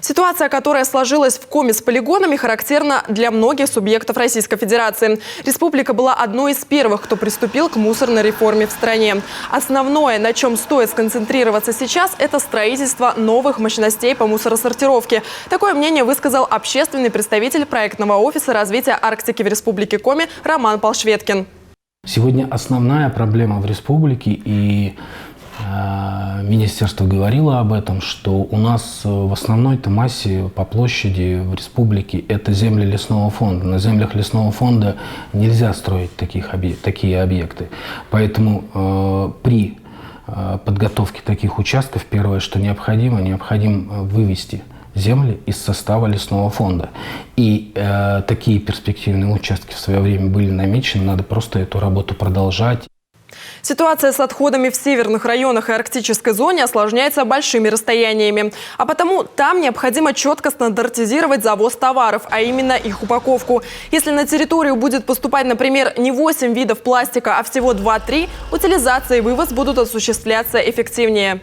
Ситуация, которая сложилась в Коми с полигонами, характерна для многих субъектов Российской Федерации. Республика была одной из первых, кто приступил к мусорной реформе в стране. Основное, на чем стоит сконцентрироваться сейчас, это строительство новых мощностей по мусоросортировке. Такое мнение высказал общественный представитель проектного офиса развития Арктики в Республике Коми Роман Полшветкин. Сегодня основная проблема в республике, и министерство говорило об этом, что у нас в основной-то массе по площади в республике это земли лесного фонда. На землях лесного фонда нельзя строить такие объекты. Поэтому при подготовке таких участков первое, что необходимо вывести земли из состава лесного фонда. И такие перспективные участки в свое время были намечены, надо просто эту работу продолжать. Ситуация с отходами в северных районах и арктической зоне осложняется большими расстояниями. А потому там необходимо четко стандартизировать завоз товаров, а именно их упаковку. Если на территорию будет поступать, например, не 8 видов пластика, а всего 2-3, утилизация и вывоз будут осуществляться эффективнее.